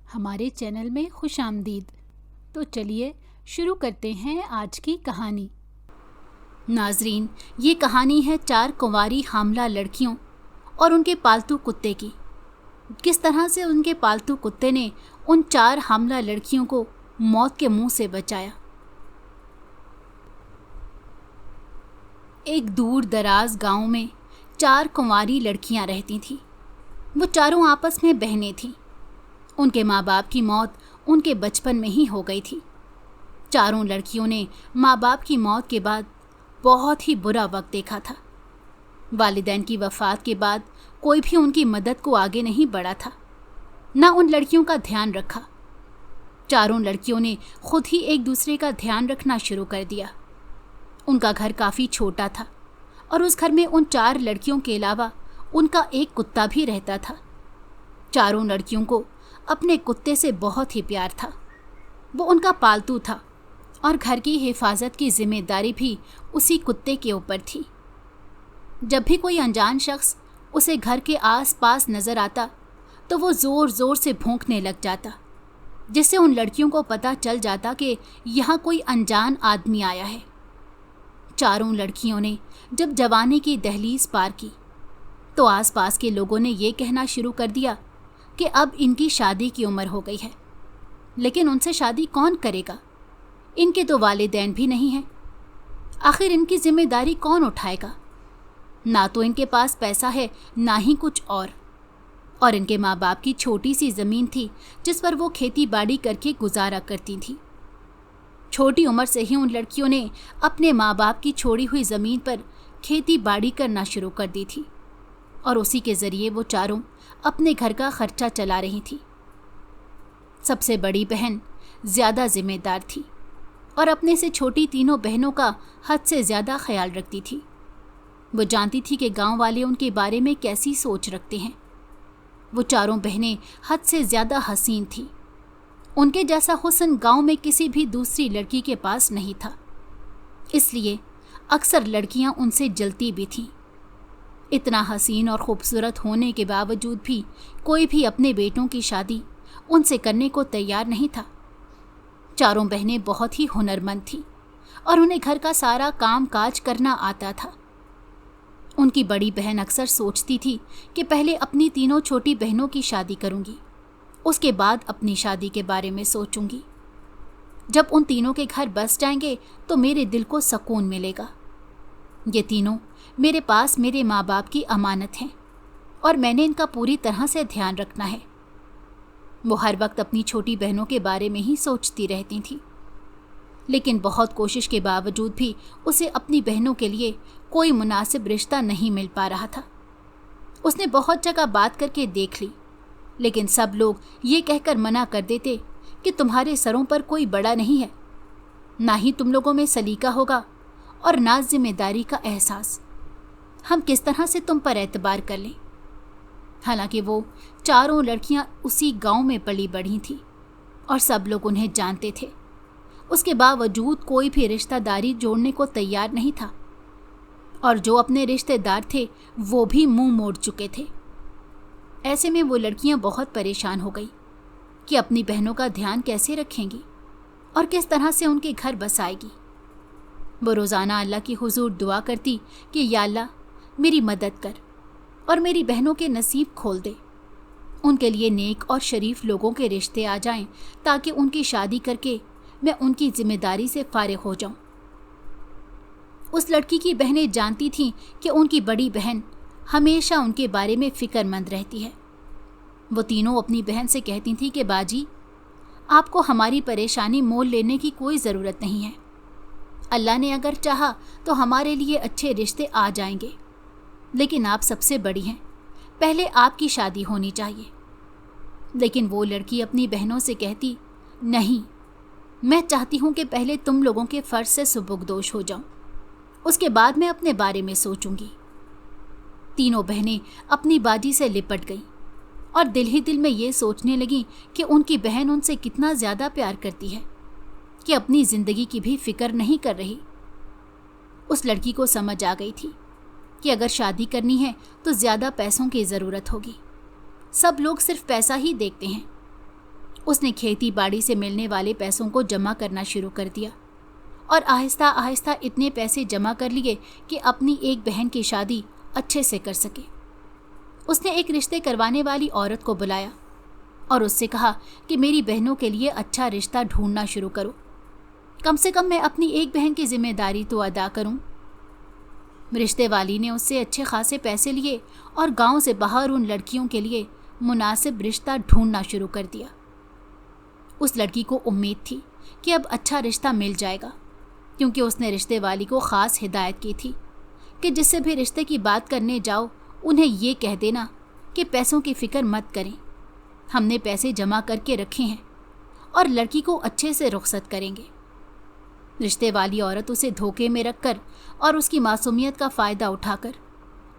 हमारे चैनल में खुश आमदीद। तो चलिए शुरू करते हैं आज की कहानी। नाजरीन, ये कहानी है 4 कुंवारी हामला लड़कियों और उनके पालतू कुत्ते की। किस तरह से उनके पालतू कुत्ते ने उन 4 हामला लड़कियों को मौत के मुंह से बचाया। एक दूर दराज गांव में 4 कुंवारी लड़कियां रहती थीं। वो चारों आपस में बहनें थीं। उनके माँ बाप की मौत उनके बचपन में ही हो गई थी। चारों लड़कियों ने माँ बाप की मौत के बाद बहुत ही बुरा वक्त देखा था। वालिदैन की वफ़ात के बाद कोई भी उनकी मदद को आगे नहीं बढ़ा था, ना उन लड़कियों का ध्यान रखा। चारों लड़कियों ने खुद ही एक दूसरे का ध्यान रखना शुरू कर दिया। उनका घर काफ़ी छोटा था और उस घर में उन 4 लड़कियों के अलावा उनका एक कुत्ता भी रहता था। चारों लड़कियों को अपने कुत्ते से बहुत ही प्यार था। वो उनका पालतू था और घर की हिफाजत की जिम्मेदारी भी उसी कुत्ते के ऊपर थी। जब भी कोई अनजान शख्स उसे घर के आसपास नजर आता तो वो ज़ोर ज़ोर से भौंकने लग जाता, जिससे उन लड़कियों को पता चल जाता कि यहाँ कोई अनजान आदमी आया है। चारों लड़कियों ने जब जवानी की दहलीज पार की तो आसपास के लोगों ने ये कहना शुरू कर दिया कि अब इनकी शादी की उम्र हो गई है, लेकिन उनसे शादी कौन करेगा? इनके तो वालिदैन भी नहीं हैं। आखिर इनकी जिम्मेदारी कौन उठाएगा? ना तो इनके पास पैसा है, ना ही कुछ और इनके माँ बाप की छोटी सी ज़मीन थी जिस पर वो खेती बाड़ी करके गुजारा करती थी। छोटी उम्र से ही उन लड़कियों ने अपने माँ बाप की छोड़ी हुई ज़मीन पर खेती बाड़ी करना शुरू कर दी थी और उसी के ज़रिए वो चारों अपने घर का खर्चा चला रही थी। सबसे बड़ी बहन ज़्यादा जिम्मेदार थी और अपने से छोटी तीनों बहनों का हद से ज़्यादा ख्याल रखती थी। वो जानती थी कि गांव वाले उनके बारे में कैसी सोच रखते हैं। वो चारों बहनें हद से ज़्यादा हसीन थीं। उनके जैसा हुस्न गांव में किसी भी दूसरी लड़की के पास नहीं था, इसलिए अक्सर लड़कियां उनसे जलती भी थीं। इतना हसीन और ख़ूबसूरत होने के बावजूद भी कोई भी अपने बेटों की शादी उनसे करने को तैयार नहीं था। चारों बहनें बहुत ही हुनरमंद थीं और उन्हें घर का सारा काम काज करना आता था। उनकी बड़ी बहन अक्सर सोचती थी कि पहले अपनी तीनों छोटी बहनों की शादी करूंगी, उसके बाद अपनी शादी के बारे में सोचूंगी। जब उन तीनों के घर बस जाएंगे तो मेरे दिल को सुकून मिलेगा। ये तीनों मेरे पास मेरे माँ बाप की अमानत हैं और मैंने इनका पूरी तरह से ध्यान रखना है। वो हर वक्त अपनी छोटी बहनों के बारे में ही सोचती रहती थी, लेकिन बहुत कोशिश के बावजूद भी उसे अपनी बहनों के लिए कोई मुनासिब रिश्ता नहीं मिल पा रहा था। उसने बहुत जगह बात करके देख ली, लेकिन सब लोग ये कहकर मना कर देते कि तुम्हारे सरों पर कोई बड़ा नहीं है, ना ही तुम लोगों में सलीका होगा और ना जिम्मेदारी का एहसास। हम किस तरह से तुम पर एतबार कर लें? हालांकि वो चारों लड़कियां उसी गांव में पली बढ़ी थीं और सब लोग उन्हें जानते थे। उसके बावजूद कोई भी रिश्तेदारी जोड़ने को तैयार नहीं था और जो अपने रिश्तेदार थे वो भी मुंह मोड़ चुके थे। ऐसे में वो लड़कियां बहुत परेशान हो गई कि अपनी बहनों का ध्यान कैसे रखेंगी और किस तरह से उनके घर बसाएगी। वो रोज़ाना अल्लाह की हुजूर दुआ करती कि या अल्लाह मेरी मदद कर और मेरी बहनों के नसीब खोल दे। उनके लिए नेक और शरीफ लोगों के रिश्ते आ जाएं ताकि उनकी शादी करके मैं उनकी जिम्मेदारी से फारिग हो जाऊं। उस लड़की की बहनें जानती थीं कि उनकी बड़ी बहन हमेशा उनके बारे में फ़िक्रमंद रहती है। वो तीनों अपनी बहन से कहती थीं कि बाजी, आपको हमारी परेशानी मोल लेने की कोई ज़रूरत नहीं है। अल्लाह ने अगर चाहा तो हमारे लिए अच्छे रिश्ते आ जाएंगे, लेकिन आप सबसे बड़ी हैं, पहले आपकी शादी होनी चाहिए। लेकिन वो लड़की अपनी बहनों से कहती, नहीं, मैं चाहती हूँ कि पहले तुम लोगों के फ़र्ज से सुबुकदोश हो जाऊँ, उसके बाद मैं अपने बारे में सोचूंगी। तीनों बहनें अपनी बाजी से लिपट गईं और दिल ही दिल में ये सोचने लगीं कि उनकी बहन उनसे कितना ज़्यादा प्यार करती है कि अपनी ज़िंदगी की भी फिक्र नहीं कर रही। उस लड़की को समझ आ गई थी कि अगर शादी करनी है तो ज़्यादा पैसों की ज़रूरत होगी। सब लोग सिर्फ पैसा ही देखते हैं उसने खेती बाड़ी से मिलने वाले पैसों को जमा करना शुरू कर दिया और आहिस्ता आहिस्ता इतने पैसे जमा कर लिए कि अपनी एक बहन की शादी अच्छे से कर सके। उसने एक रिश्ते करवाने वाली औरत को बुलाया और उससे कहा कि मेरी बहनों के लिए अच्छा रिश्ता ढूंढना शुरू करो, कम से कम मैं अपनी एक बहन की जिम्मेदारी तो अदा करूं। रिश्ते वाली ने उससे अच्छे खासे पैसे लिए और गांव से बाहर उन लड़कियों के लिए मुनासिब रिश्ता ढूंढना शुरू कर दिया। उस लड़की को उम्मीद थी कि अब अच्छा रिश्ता मिल जाएगा, क्योंकि उसने रिश्ते वाली को ख़ास हिदायत की थी कि जिससे भी रिश्ते की बात करने जाओ उन्हें ये कह देना कि पैसों की फ़िक्र मत करें, हमने पैसे जमा करके रखे हैं और लड़की को अच्छे से रुखसत करेंगे। रिश्ते वाली औरत उसे धोखे में रखकर और उसकी मासूमियत का फ़ायदा उठाकर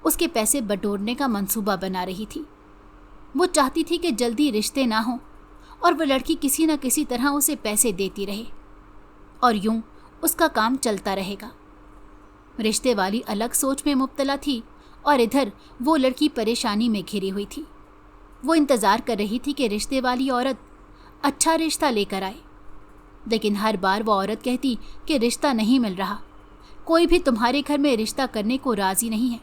उसके पैसे बटोरने का मंसूबा बना रही थी। वो चाहती थी कि जल्दी रिश्ते ना हों और वह लड़की किसी न किसी तरह उसे पैसे देती रहे और यूं उसका काम चलता रहेगा। रिश्ते वाली अलग सोच में मुब्तला थी और इधर वो लड़की परेशानी में घिरी हुई थी। वो इंतज़ार कर रही थी कि रिश्ते वाली औरत अच्छा रिश्ता लेकर आए, लेकिन हर बार वो औरत कहती कि रिश्ता नहीं मिल रहा, कोई भी तुम्हारे घर में रिश्ता करने को राज़ी नहीं है।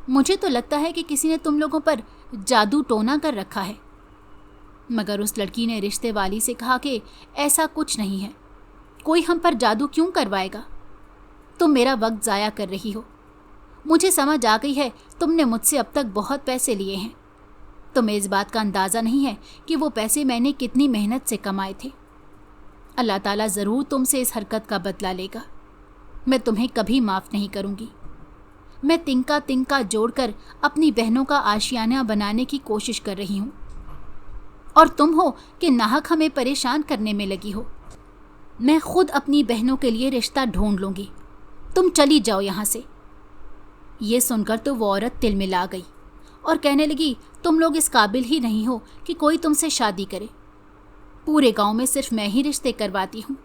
मुझे तो लगता है कि किसी ने तुम लोगों पर जादू टोना कर रखा है। मगर उस लड़की ने रिश्ते वाली से कहा कि ऐसा कुछ नहीं है, कोई हम पर जादू क्यों करवाएगा, तुम मेरा वक्त ज़ाया कर रही हो। मुझे समझ आ गई है तुमने मुझसे अब तक बहुत पैसे लिए हैं, तुम्हें इस बात का अंदाज़ा नहीं है कि वो पैसे मैंने कितनी मेहनत से कमाए थे। अल्लाह ताला ज़रूर तुमसे इस हरकत का बदला लेगा, मैं तुम्हें कभी माफ़ नहीं करूँगी। मैं तिनका तिनका जोड़कर अपनी बहनों का आशियाना बनाने की कोशिश कर रही हूँ और तुम हो कि नाहक हमें परेशान करने में लगी हो। मैं खुद अपनी बहनों के लिए रिश्ता ढूंढ लूँगी, तुम चली जाओ यहाँ से। ये सुनकर तो वो औरत तिलमिला गई और कहने लगी, तुम लोग इस काबिल ही नहीं हो कि कोई तुमसे शादी करे। पूरे गांव में सिर्फ मैं ही रिश्ते करवाती हूँ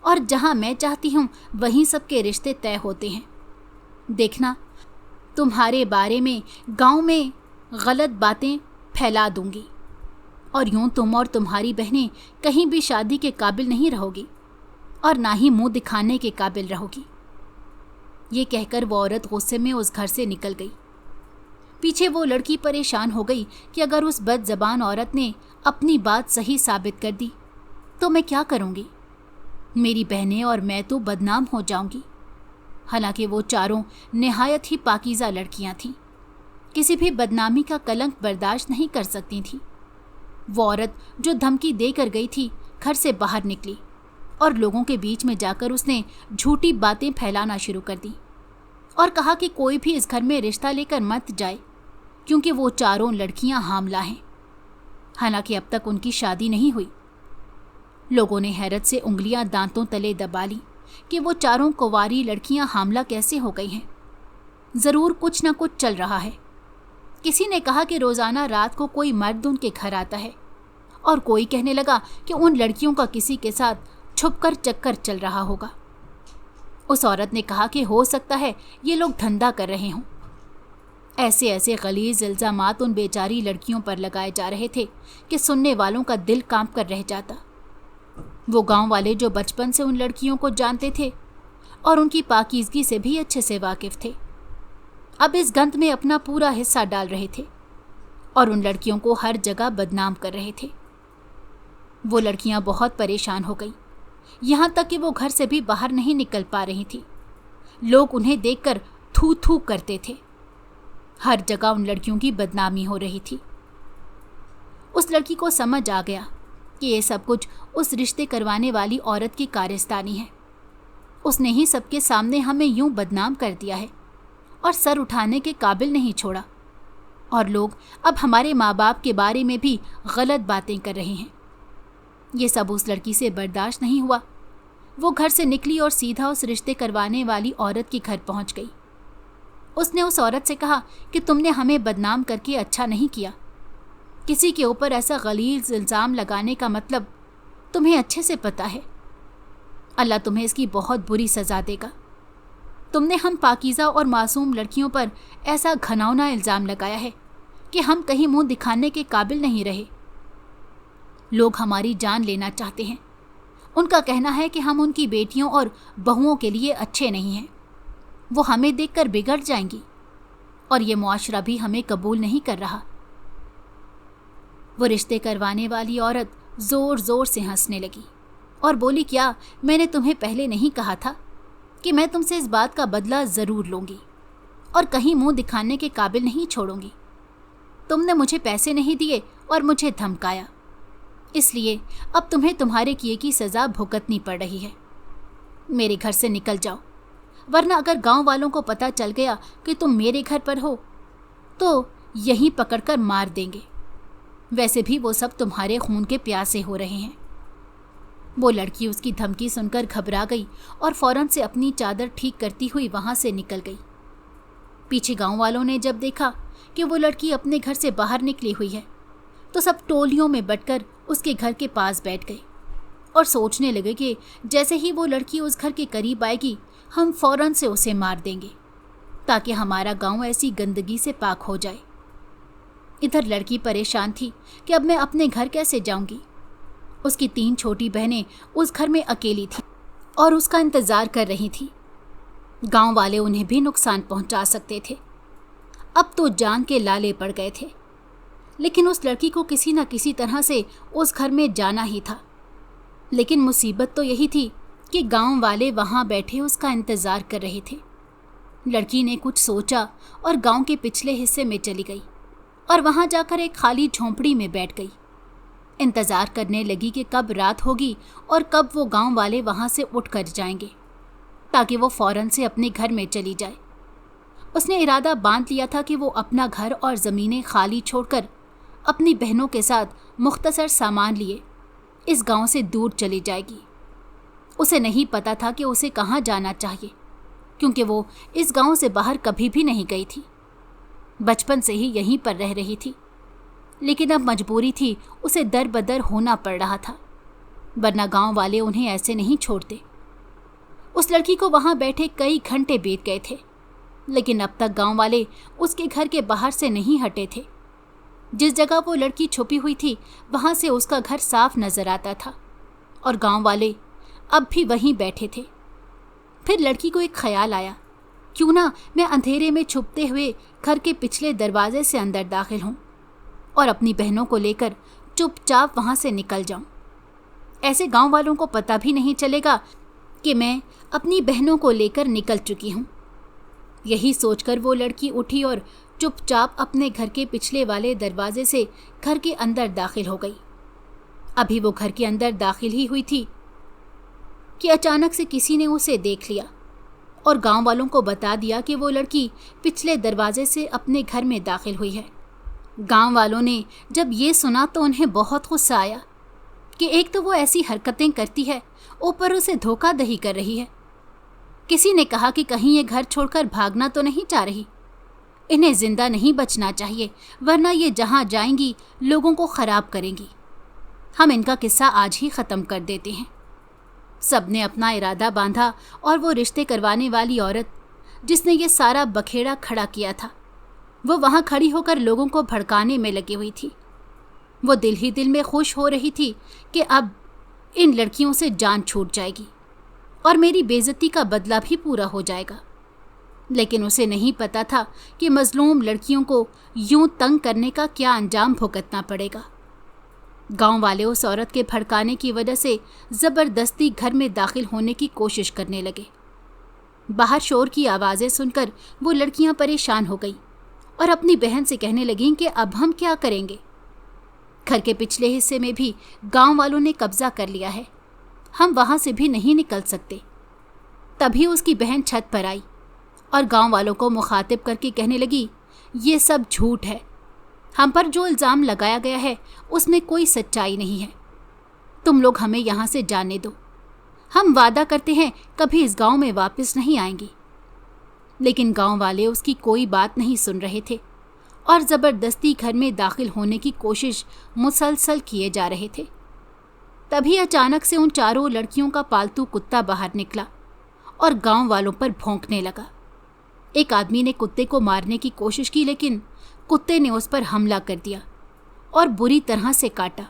और जहाँ मैं चाहती हूँ वहीं सबके रिश्ते तय होते हैं। देखना, तुम्हारे बारे में गांव में गलत बातें फैला दूंगी और यूं तुम और तुम्हारी बहनें कहीं भी शादी के काबिल नहीं रहोगी और ना ही मुंह दिखाने के काबिल रहोगी। ये कहकर वो औरत गुस्से में उस घर से निकल गई। पीछे वो लड़की परेशान हो गई कि अगर उस बदज़बान औरत ने अपनी बात सही साबित कर दी तो मैं क्या करूँगी, मेरी बहनें और मैं तो बदनाम हो जाऊंगी। हालांकि वो चारों निहायत ही पाकीज़ा लड़कियां थीं, किसी भी बदनामी का कलंक बर्दाश्त नहीं कर सकती थीं। वो औरत जो धमकी देकर गई थी घर से बाहर निकली और लोगों के बीच में जाकर उसने झूठी बातें फैलाना शुरू कर दी और कहा कि कोई भी इस घर में रिश्ता लेकर मत जाए, क्योंकि वो चारों लड़कियां हामला हैं। हालांकि अब तक उनकी शादी नहीं हुई। लोगों ने हैरत से उंगलियां दांतों तले दबा ली कि वो चारों कुंवारी लड़कियां हामला कैसे हो गई हैं। ज़रूर कुछ न कुछ चल रहा है। किसी ने कहा कि रोज़ाना रात को कोई मर्द उनके घर आता है और कोई कहने लगा कि उन लड़कियों का किसी के साथ छुपकर चक्कर चल रहा होगा। उस औरत ने कहा कि हो सकता है ये लोग धंधा कर रहे हों। ऐसे ऐसे गलीज़ इल्ज़ामात उन बेचारी लड़कियों पर लगाए जा रहे थे कि सुनने वालों का दिल कांप कर रह जाता। वो गांव वाले जो बचपन से उन लड़कियों को जानते थे और उनकी पाकीज़गी से भी अच्छे से वाकिफ़ थे, अब इस गंद में अपना पूरा हिस्सा डाल रहे थे और उन लड़कियों को हर जगह बदनाम कर रहे थे। वो लड़कियां बहुत परेशान हो गई, यहाँ तक कि वो घर से भी बाहर नहीं निकल पा रही थी। लोग उन्हें देखकर थू थू करते थे। हर जगह उन लड़कियों की बदनामी हो रही थी। उस लड़की को समझ आ गया कि ये सब कुछ उस रिश्ते करवाने वाली औरत की कारस्तानी है। उसने ही सबके सामने हमें यूं बदनाम कर दिया है और सर उठाने के काबिल नहीं छोड़ा, और लोग अब हमारे माँ बाप के बारे में भी गलत बातें कर रहे हैं। ये सब उस लड़की से बर्दाश्त नहीं हुआ। वो घर से निकली और सीधा उस रिश्ते करवाने वाली औरत के घर पहुंच गई। उसने उस औरत से कहा कि तुमने हमें बदनाम करके अच्छा नहीं किया। किसी के ऊपर ऐसा गलीज़ इल्ज़ाम लगाने का मतलब तुम्हें अच्छे से पता है। अल्लाह तुम्हें इसकी बहुत बुरी सज़ा देगा। तुमने हम पाकीज़ा और मासूम लड़कियों पर ऐसा घिनौना इल्ज़ाम लगाया है कि हम कहीं मुंह दिखाने के काबिल नहीं रहे। लोग हमारी जान लेना चाहते हैं। उनका कहना है कि हम उनकी बेटियों और बहुओं के लिए अच्छे नहीं हैं। वो हमें देखकर बिगड़ जाएंगी और ये मुआशरा भी हमें कबूल नहीं कर रहा। वो रिश्ते करवाने वाली औरत जोर जोर से हंसने लगी और बोली, क्या मैंने तुम्हें पहले नहीं कहा था कि मैं तुमसे इस बात का बदला ज़रूर लूँगी और कहीं मुंह दिखाने के काबिल नहीं छोड़ूंगी। तुमने मुझे पैसे नहीं दिए और मुझे धमकाया, इसलिए अब तुम्हें तुम्हारे किए की सज़ा भुगतनी पड़ रही है। मेरे घर से निकल जाओ, वरना अगर गांव वालों को पता चल गया कि तुम मेरे घर पर हो तो यहीं पकड़कर मार देंगे। वैसे भी वो सब तुम्हारे खून के प्यासे हो रहे हैं। वो लड़की उसकी धमकी सुनकर घबरा गई और फौरन से अपनी चादर ठीक करती हुई वहां से निकल गई। पीछे गांव वालों ने जब देखा कि वो लड़की अपने घर से बाहर निकली हुई है तो सब टोलियों में बंटकर उसके घर के पास बैठ गए और सोचने लगे कि जैसे ही वो लड़की उस घर के करीब आएगी हम फौरन से उसे मार देंगे ताकि हमारा गांव ऐसी गंदगी से पाक हो जाए। इधर लड़की परेशान थी कि अब मैं अपने घर कैसे जाऊंगी। उसकी 3 छोटी बहनें उस घर में अकेली थी और उसका इंतजार कर रही थी। गांव वाले उन्हें भी नुकसान पहुंचा सकते थे। अब तो जान के लाले पड़ गए थे, लेकिन उस लड़की को किसी न किसी तरह से उस घर में जाना ही था। लेकिन मुसीबत तो यही थी कि गांव वाले वहां बैठे उसका इंतजार कर रहे थे। लड़की ने कुछ सोचा और गांव के पिछले हिस्से में चली गई और वहां जाकर एक खाली झोंपड़ी में बैठ गई। इंतजार करने लगी कि कब रात होगी और कब वो गांव वाले वहां से उठ कर जाएंगे ताकि वो फौरन से अपने घर में चली जाए। उसने इरादा बांध लिया था कि वो अपना घर और ज़मीनें खाली छोड़कर अपनी बहनों के साथ मुख्तसर सामान लिए इस गांव से दूर चली जाएगी। उसे नहीं पता था कि उसे कहाँ जाना चाहिए, क्योंकि वो इस गांव से बाहर कभी भी नहीं गई थी। बचपन से ही यहीं पर रह रही थी, लेकिन अब मजबूरी थी, उसे दर बदर होना पड़ रहा था, वरना गांव वाले उन्हें ऐसे नहीं छोड़ते। उस लड़की को वहां बैठे कई घंटे बीत गए थे, लेकिन अब तक गांव वाले उसके घर के बाहर से नहीं हटे थे। जिस जगह वो लड़की छुपी हुई थी वहां से उसका घर साफ नजर आता था और गांव वाले अब भी वहीं बैठे थे। फिर लड़की को एक ख्याल आया, क्यों ना मैं अंधेरे में छुपते हुए घर के पिछले दरवाजे से अंदर दाखिल हूं और अपनी बहनों को लेकर चुपचाप वहां से निकल जाऊं। ऐसे गांव वालों को पता भी नहीं चलेगा कि मैं अपनी बहनों को लेकर निकल चुकी हूं। यही सोचकर वो लड़की उठी और चुपचाप अपने घर के पिछले वाले दरवाजे से घर के अंदर दाखिल हो गई। अभी वो घर के अंदर दाखिल ही हुई थी कि अचानक से किसी ने उसे देख लिया और गांव वालों को बता दिया कि वो लड़की पिछले दरवाजे से अपने घर में दाखिल हुई है। गांव वालों ने जब ये सुना तो उन्हें बहुत गुस्सा आया कि एक तो वो ऐसी हरकतें करती है, ऊपर उसे धोखाधड़ी कर रही है। किसी ने कहा कि कहीं ये घर छोड़कर भागना तो नहीं चाह रही। इन्हें जिंदा नहीं बचना चाहिए, वरना ये जहां जाएंगी लोगों को खराब करेंगी। हम इनका किस्सा आज ही ख़त्म कर देते हैं। सबने अपना इरादा बांधा और वो रिश्ते करवाने वाली औरत जिसने ये सारा बखेड़ा खड़ा किया था, वो वहाँ खड़ी होकर लोगों को भड़काने में लगी हुई थी। वो दिल ही दिल में खुश हो रही थी कि अब इन लड़कियों से जान छूट जाएगी और मेरी बेइज्जती का बदला भी पूरा हो जाएगा। लेकिन उसे नहीं पता था कि मजलूम लड़कियों को यूं तंग करने का क्या अंजाम भुगतना पड़ेगा। गांव वाले उस औरत के भड़काने की वजह से ज़बरदस्ती घर में दाखिल होने की कोशिश करने लगे। बाहर शोर की आवाज़ें सुनकर वो लड़कियां परेशान हो गई और अपनी बहन से कहने लगीं कि अब हम क्या करेंगे। घर के पिछले हिस्से में भी गांव वालों ने कब्जा कर लिया है, हम वहां से भी नहीं निकल सकते। तभी उसकी बहन छत पर आई और गांव वालों को मुखातिब करके कहने लगी, ये सब झूठ है, हम पर जो इल्ज़ाम लगाया गया है उसमें कोई सच्चाई नहीं है। तुम लोग हमें यहाँ से जाने दो, हम वादा करते हैं कभी इस गांव में वापस नहीं आएंगे। लेकिन गांव वाले उसकी कोई बात नहीं सुन रहे थे और ज़बरदस्ती घर में दाखिल होने की कोशिश मुसलसल किए जा रहे थे। तभी अचानक से उन चारों लड़कियों का पालतू कुत्ता बाहर निकला और गांव वालों पर भौंकने लगा। एक आदमी ने कुत्ते को मारने की कोशिश की, लेकिन कुत्ते ने उस पर हमला कर दिया और बुरी तरह से काटा।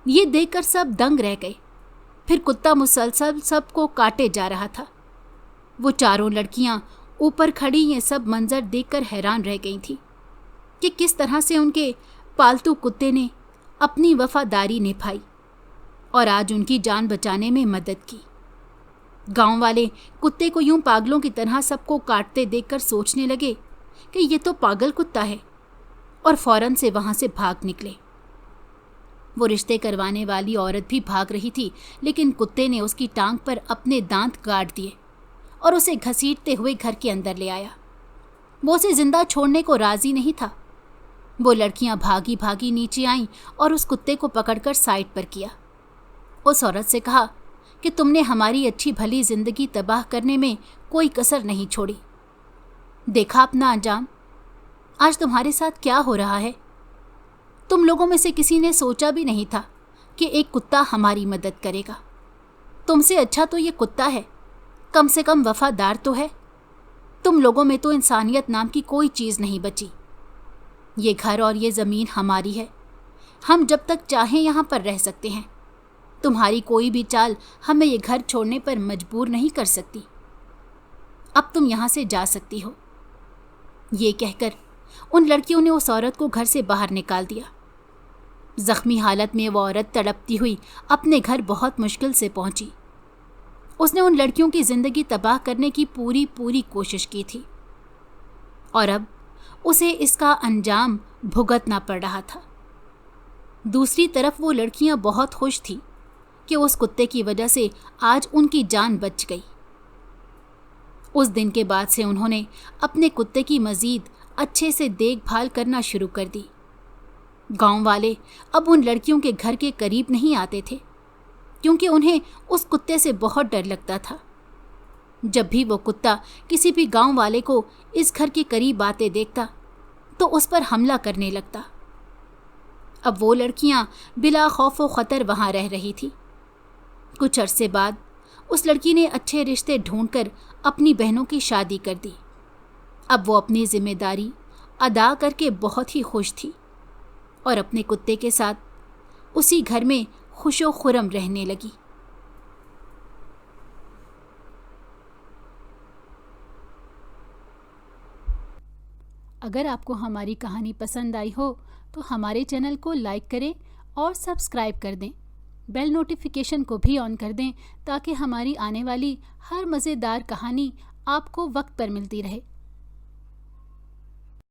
ये देखकर सब दंग रह गए। फिर कुत्ता मुसलसल सबको काटे जा रहा था। वो चारों लड़कियां ऊपर खड़ी ये सब मंजर देखकर हैरान रह गई थी कि किस तरह से उनके पालतू कुत्ते ने अपनी वफादारी निभाई और आज उनकी जान बचाने में मदद की। गांव वाले कुत्ते को यूं पागलों की तरह सबको काटते देखकर सोचने लगे कि ये तो पागल कुत्ता है, और फौरन से वहां से भाग निकले। वो रिश्ते करवाने वाली औरत भी भाग रही थी, लेकिन कुत्ते ने उसकी टांग पर अपने दांत गाड़ दिए और उसे घसीटते हुए घर के अंदर ले आया। वो उसे जिंदा छोड़ने को राजी नहीं था। वो लड़कियां भागी भागी नीचे आईं और उस कुत्ते को पकड़कर साइड पर किया। उस औरत से कहा कि तुमने हमारी अच्छी भली जिंदगी तबाह करने में कोई कसर नहीं छोड़ी। देखा अपना अंजाम, आज तुम्हारे साथ क्या हो रहा है। तुम लोगों में से किसी ने सोचा भी नहीं था कि एक कुत्ता हमारी मदद करेगा। तुमसे अच्छा तो ये कुत्ता है, कम से कम वफादार तो है। तुम लोगों में तो इंसानियत नाम की कोई चीज़ नहीं बची। ये घर और ये ज़मीन हमारी है, हम जब तक चाहें यहाँ पर रह सकते हैं। तुम्हारी कोई भी चाल हमें ये घर छोड़ने पर मजबूर नहीं कर सकती। अब तुम यहाँ से जा सकती हो। ये कहकर उन लड़कियों ने उस औरत को घर से बाहर निकाल दिया। जख्मी हालत में वो औरत तड़पती हुई अपने घर बहुत मुश्किल से पहुंची। उसने उन लड़कियों की जिंदगी तबाह करने की पूरी कोशिश की थी और अब उसे इसका अंजाम भुगतना पड़ रहा था। दूसरी तरफ वो लड़कियां बहुत खुश थीं कि उस कुत्ते की वजह से आज उनकी जान बच गई। उस दिन के बाद से उन्होंने अपने कुत्ते की मजीद अच्छे से देखभाल करना शुरू कर दी। गांव वाले अब उन लड़कियों के घर के करीब नहीं आते थे, क्योंकि उन्हें उस कुत्ते से बहुत डर लगता था। जब भी वो कुत्ता किसी भी गांव वाले को इस घर के करीब आते देखता तो उस पर हमला करने लगता। अब वो लड़कियां बिला खौफ व खतर वहां रह रही थी। कुछ अरसे बाद उस लड़की ने अच्छे रिश्ते ढूंढकर अपनी बहनों की शादी कर दी। अब वो अपनी जिम्मेदारी अदा करके बहुत ही खुश थी और अपने कुत्ते के साथ उसी घर में खुशो खुरम रहने लगी। अगर आपको हमारी कहानी पसंद आई हो तो हमारे चैनल को लाइक करें और सब्सक्राइब कर दें। बेल नोटिफिकेशन को भी ऑन कर दें ताकि हमारी आने वाली हर मज़ेदार कहानी आपको वक्त पर मिलती रहे।